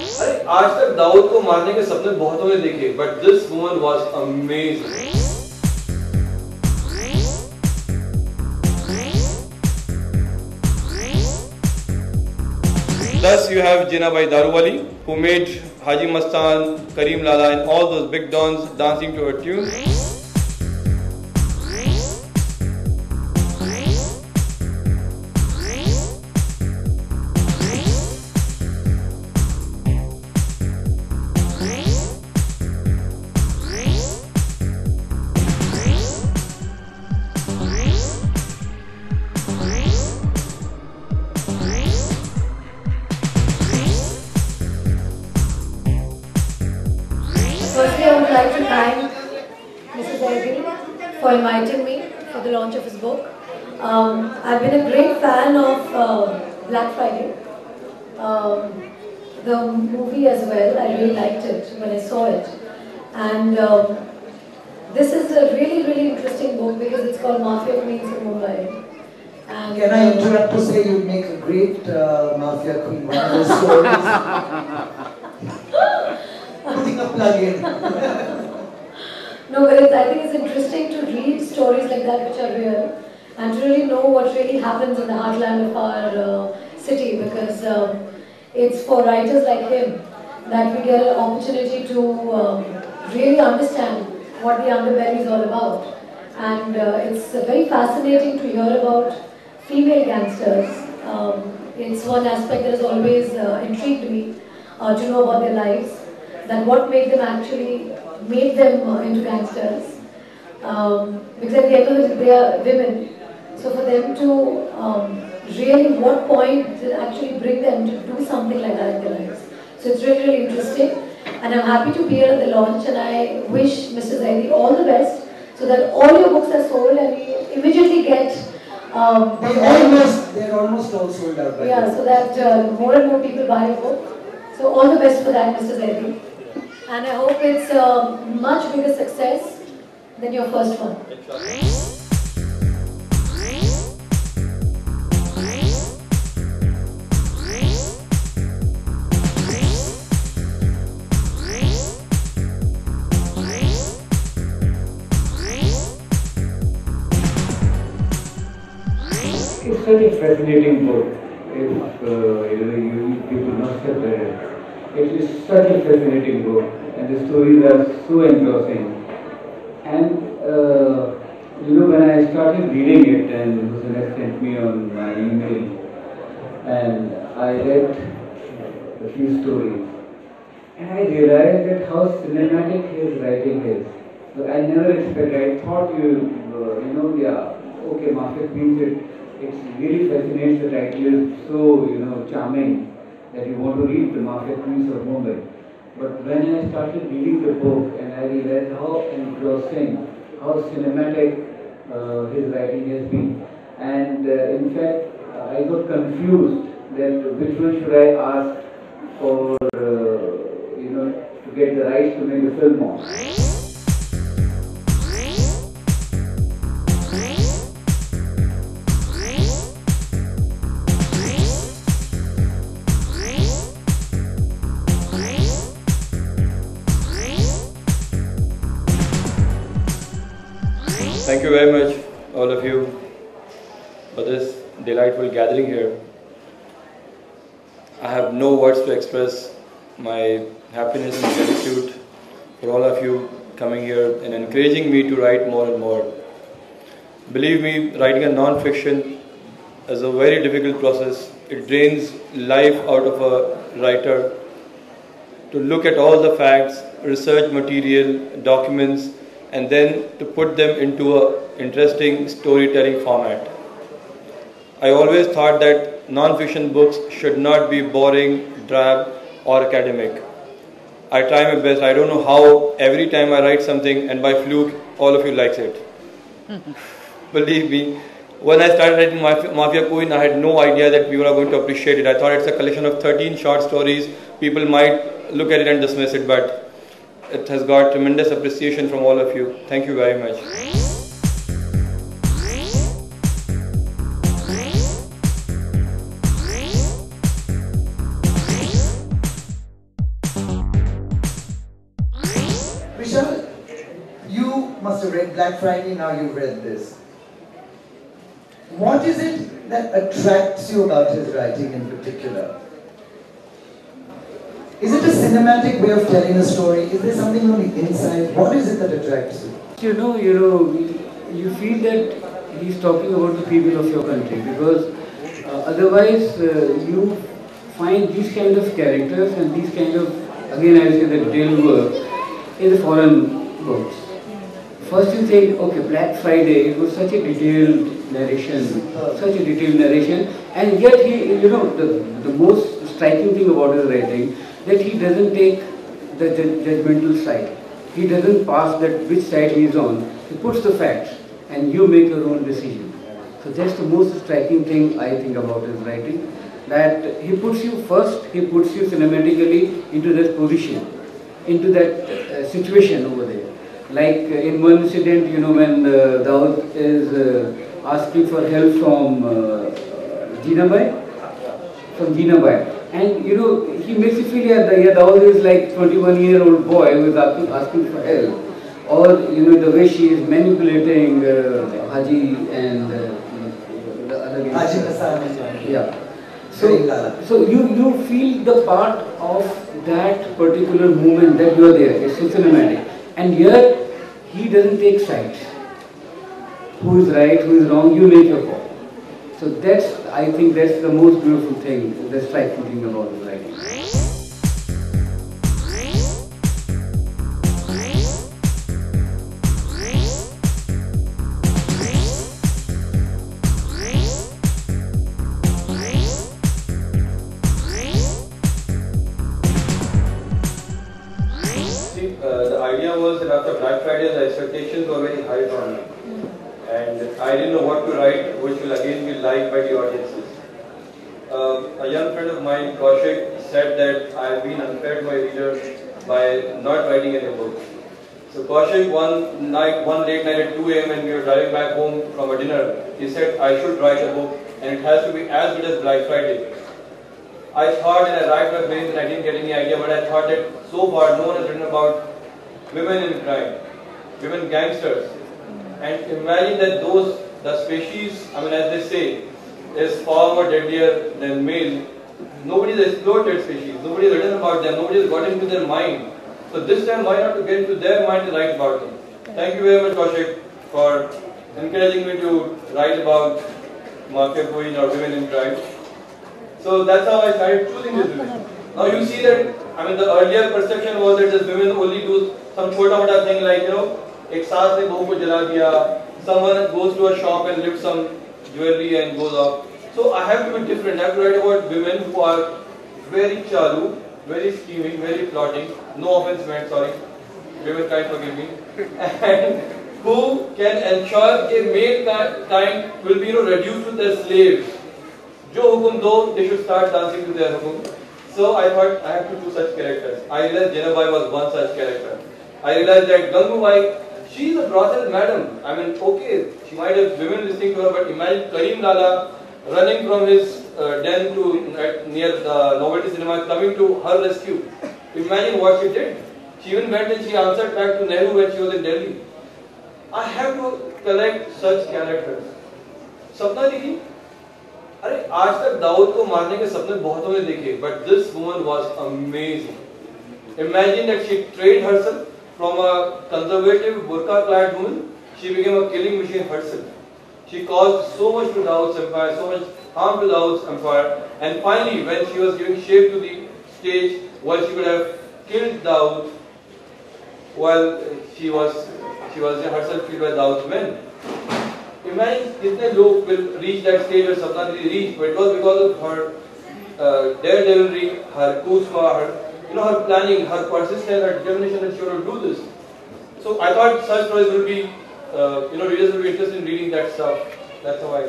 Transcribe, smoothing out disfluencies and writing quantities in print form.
अरे आज तक दाऊद को मारने के सपने बहुतों ने देखे, but this woman was amazing. Plus you have Jinnah Bhai Daruwali, who made Haji Mastan, Kareem Lala and all those big dons dancing to her tune. Firstly, I would like to thank Mr. Zaidi for inviting me for the launch of his book. I've been a great fan of Black Friday, the movie as well. I really liked it when I saw it. And this is a really interesting book because it's called Mafia Queens of Mumbai. And, can I interrupt to say you make a great Mafia Queen, one of those stories? Putting a plug in. No, but I think it's interesting to read stories like that which are real and to really know what really happens in the heartland of our city, because it's for writers like him that we get an opportunity to really understand what the underbelly is all about. And it's very fascinating to hear about female gangsters. It's one aspect that has always intrigued me to know about their lives. That what made them into gangsters. Because at the end of it, they are women. So for them to really, what point did actually bring them to do something like that in their lives. So it's really interesting. And I'm happy to be here at the launch, and I wish Mr. Zaidi all the best so that all your books are sold and we immediately get they're almost all sold out. Yeah, so that more and more people buy your book. So all the best for that, Mr. Zaidi. And I hope it's a much bigger success than your first one. It's such a fascinating book. If you people must have read it. It is such a fascinating book, and the stories are so engrossing. And when I started reading it, and Hussain sent me on my email, and I read a few stories, and I realized that how cinematic his writing is. So I never expected. I thought okay, Mafia Queens, it's really fascinates. The title is so charming that you want to read the Mafia Queens of Mumbai. But when I started reading the book, and I realized how engrossing, how cinematic his writing has been, and in fact I got confused that which one should I ask for, to get the rights to make the film on. Thank you very much, all of you, for this delightful gathering here. I have no words to express my happiness and gratitude for all of you coming here and encouraging me to write more and more. Believe me, writing a non-fiction is a very difficult process. It drains life out of a writer to look at all the facts, research material, documents, and then to put them into an interesting storytelling format. I always thought that non-fiction books should not be boring, drab, or academic. I try my best. I don't know how every time I write something and by fluke, all of you likes it. Believe me, when I started writing Mafia Queen, I had no idea that people are going to appreciate it. I thought it's a collection of 13 short stories. People might look at it and dismiss it, but it has got tremendous appreciation from all of you. Thank you very much. must have read Black Friday, now you've read this. What is it that attracts you about his writing in particular? Is it a cinematic way of telling a story? Is there something on the inside? What is it that attracts you? You feel that he's talking about the people of your country, because otherwise you find these kind of characters and these kind of, again I say that deal work in the foreign books. First you think, okay, Black Friday, it was such a detailed narration, and yet he, the most striking thing about his writing, that he doesn't take the judgmental side. He doesn't pass that which side he is on. He puts the facts and you make your own decision. So that's the most striking thing I think about his writing. That he puts you first, he puts you cinematically into that position, into that situation over there. Like in one incident, when Daud is asking for help from Jinabai. And he makes you feel that Daud is like 21-year-old boy who is asking for help. Or the way she is manipulating Haji and the other Haji Hassan. Yeah. So you feel the part of that particular moment that you are there. It's so cinematic. And yet he doesn't take sides. Who is right, who is wrong, you make your call. So I think that's the most beautiful thing, the striking thing about his writing. The idea was that after Black Friday, the expectations were very high for me. And I didn't know what to write, which will again be liked by the audiences. A young friend of mine, Kaushik, said that I have been unfair to my readers by not writing any book. So Kaushik, one late night at 2 AM when we were driving back home from a dinner, he said I should write a book and it has to be as good as Black Friday. I thought, and I racked my brains and I didn't get any idea, but I thought that so far no one has written about women in crime, women gangsters. And imagine that the species, as they say, is far more deadlier than male. Nobody has explored that species, nobody has written about them, nobody has got into their mind. So this time, why not to get into their mind to write about them? Thank you very much, Kaushik, for encouraging me to write about Mafia Queens or women in crime. So that's how I started choosing these women. Now you see that, the earlier perception was that these women only do some chota-mota thing like, ek saas ne bahu ko jala diya, someone goes to a shop and lifts some jewelry and goes off. So I have to be different. I have to write about women who are very chalu, very scheming, very plotting. No offense meant, sorry. Women can't forgive me. And who can ensure a male kind will be reduced to their slaves. Jo hukum do, they should start dancing to their hukum. So I thought I have to do such characters. I realized Jinabai was one such character. I realized that Gangubai, she is a brothel madam. Okay, she might have women listening to her, but imagine Karim Lala running from his den to near the Novelty Cinema, coming to her rescue. Imagine what she did. She even went and she answered back to Nehru when she was in Delhi. I have to collect such characters. Sapna dekhi? अरे आज तक दाऊद को मारने के सपने बहुतों ने देखे, but this woman was amazing. Imagine that she trained herself from a conservative burqa-clad woman, she became a killing machine herself. She caused so much to Dawood's empire, so much harm to Dawood's empire, and finally, when she was giving shape to the stage, while she could have killed Dawood, while she was herself killed by Dawood's men. Imagine kitne log will reach that stage where Sapna Didi reached, but it was because of her daredevilry, her chutzpah, her planning, her persistence, her determination that she would do this. So I thought such stories will be, readers will be interested in reading that stuff. That's how I.